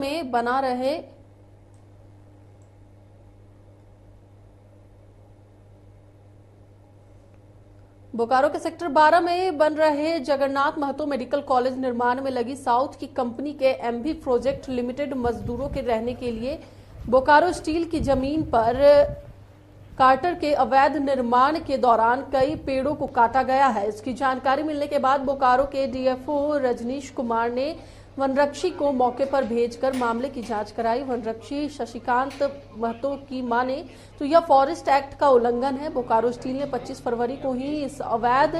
में बना रहे बोकारो के सेक्टर 12 में बन रहे जगन्नाथ महतो मेडिकल कॉलेज निर्माण में लगी साउथ की कंपनी के एमबी प्रोजेक्ट लिमिटेड मजदूरों के रहने के लिए बोकारो स्टील की जमीन पर कार्टर के अवैध निर्माण के दौरान कई पेड़ों को काटा गया है। इसकी जानकारी मिलने के बाद बोकारो के डीएफओ रजनीश कुमार ने वनरक्षी को मौके पर भेजकर मामले की जांच कराई। वनरक्षी शशिकांत महतो की माने तो यह फॉरेस्ट एक्ट का उल्लंघन है। बोकारो स्टील ने 25 फरवरी को ही इस अवैध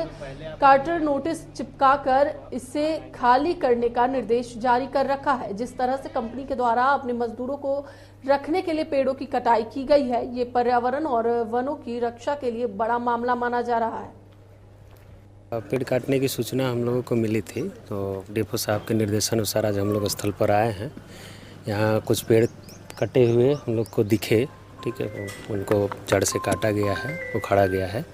कार्टर नोटिस चिपकाकर इसे खाली करने का निर्देश जारी कर रखा है। जिस तरह से कंपनी के द्वारा अपने मजदूरों को रखने के लिए पेड़ों की कटाई की गई है, ये पर्यावरण और वनों की रक्षा के लिए बड़ा मामला माना जा रहा है। पेड़ काटने की सूचना हम लोगों को मिली थी, तो डीएफओ साहब के निर्देशानुसार आज हम लोग स्थल पर आए हैं। यहाँ कुछ पेड़ कटे हुए हम लोग को दिखे, ठीक है, उनको जड़ से काटा गया है, उखाड़ा गया है,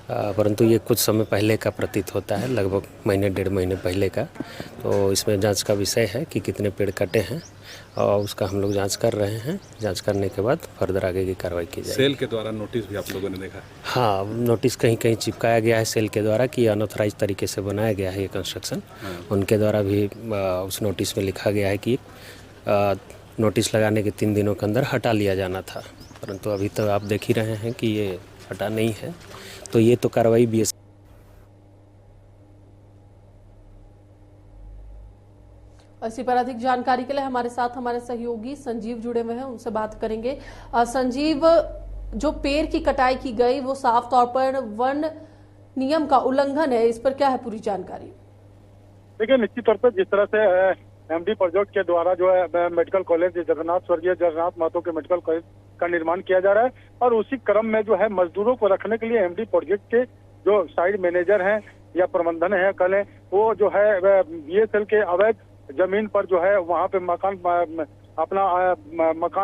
परंतु ये कुछ समय पहले का प्रतीत होता है, लगभग महीने डेढ़ महीने पहले का। तो इसमें जांच का विषय है कि कितने पेड़ कटे हैं और उसका हम लोग जांच कर रहे हैं। जांच करने के बाद फर्दर आगे की कार्रवाई की जाएगी। सेल के द्वारा नोटिस भी आप लोगों ने देखा? हाँ, नोटिस कहीं कहीं चिपकाया गया है सेल के द्वारा कि अनऑथराइज तरीके से बनाया गया है ये कंस्ट्रक्शन। उनके द्वारा भी उस नोटिस में लिखा गया है कि नोटिस लगाने के 3 दिनों के अंदर हटा लिया जाना था, परंतु अभी तो आप देख ही रहे हैं कि ये हटा नहीं है। तो ये तो कार्रवाई बीएस इसी पर अधिक जानकारी के लिए हमारे साथ हमारे सहयोगी संजीव जुड़े हुए हैं, उनसे बात करेंगे। संजीव, जो पेड़ की कटाई की गई वो साफ तौर पर वन नियम का उल्लंघन है, इस पर क्या है पूरी जानकारी? देखिए, निश्चित तौर पर जिस तरह से एमडी प्रोजेक्ट के द्वारा जो है मेडिकल कॉलेज स्वर्गीय जगन्नाथ महतो के मेडिकल कॉलेज का निर्माण किया जा रहा है, और उसी क्रम में जो है मजदूरों को रखने के लिए एमडी प्रोजेक्ट के जो साइड मैनेजर हैं या प्रबंधन है कल है, वो जो है बीएसएल के अवैध जमीन पर जो है वहाँ पे मकान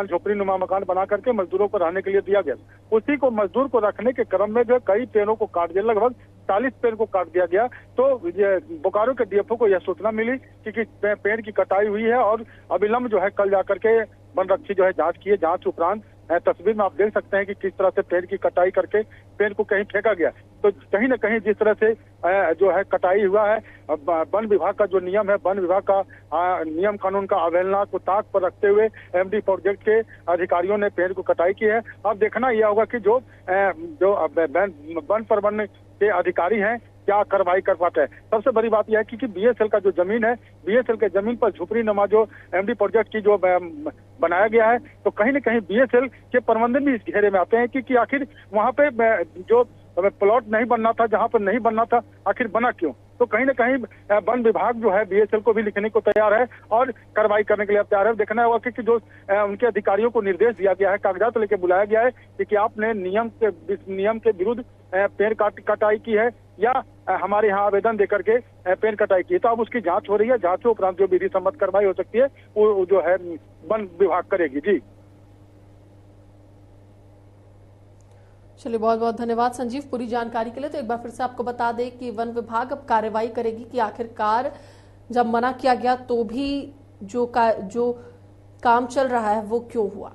झोपड़ी नुमा मकान बना करके मजदूरों को रहने के लिए दिया गया। उसी को मजदूर को रखने के क्रम में जो कई पेड़ों को काट दिया, लगभग 40 पेड़ को काट दिया गया। तो बोकारो के डीएफओ को यह सूचना मिली कि पेड़ की कटाई हुई है और अविलंब जो है कल जाकर के वनरक्षी जो है जांच की है। जांच उपरांत तस्वीर में आप देख सकते हैं कि किस तरह से पेड़ की कटाई करके पेड़ को कहीं फेंका गया। तो कहीं ना कहीं जिस तरह से जो है कटाई हुआ है, वन विभाग का जो नियम है, वन विभाग का नियम कानून का अवहेलना को ताक पर रखते हुए एमडी प्रोजेक्ट के अधिकारियों ने पेड़ को कटाई की है। अब देखना यह होगा कि जो वन प्रबंधन के अधिकारी हैं क्या कार्रवाई कर पाते हैं। सबसे बड़ी बात यह है कि बीएसएल का जो जमीन है, बीएसएल के जमीन पर झुपड़ी नुमा जो एमडी प्रोजेक्ट की जो बनाया गया है, तो कहीं ना कहीं बीएसएल के प्रबंधन भी इस घेरे में आते हैं कि आखिर वहाँ पे जो प्लॉट नहीं बनना था, जहाँ पर नहीं बनना था, आखिर बना क्यों। तो कहीं ना कहीं वन विभाग जो है बीएसएल को भी लिखने को तैयार है और कार्रवाई करने के लिए तैयार है। देखना होगा कि जो उनके अधिकारियों को निर्देश दिया गया है, कागजात लेके बुलाया गया है कि आपने नियम के विरुद्ध पेड़ कटाई की है या हमारे यहाँ आवेदन देकर के पेड़ कटाई की है। तो अब उसकी जांच हो रही है। जांच के उपरांत जो विधि सम्मत कार्रवाई हो सकती है वो जो है वन विभाग करेगी। जी चलिए, बहुत बहुत धन्यवाद संजीव पूरी जानकारी के लिए। तो एक बार फिर से आपको बता दें कि वन विभाग अब कार्रवाई करेगी कि आखिरकार जब मना किया गया तो भी जो काम चल रहा है वो क्यों हुआ।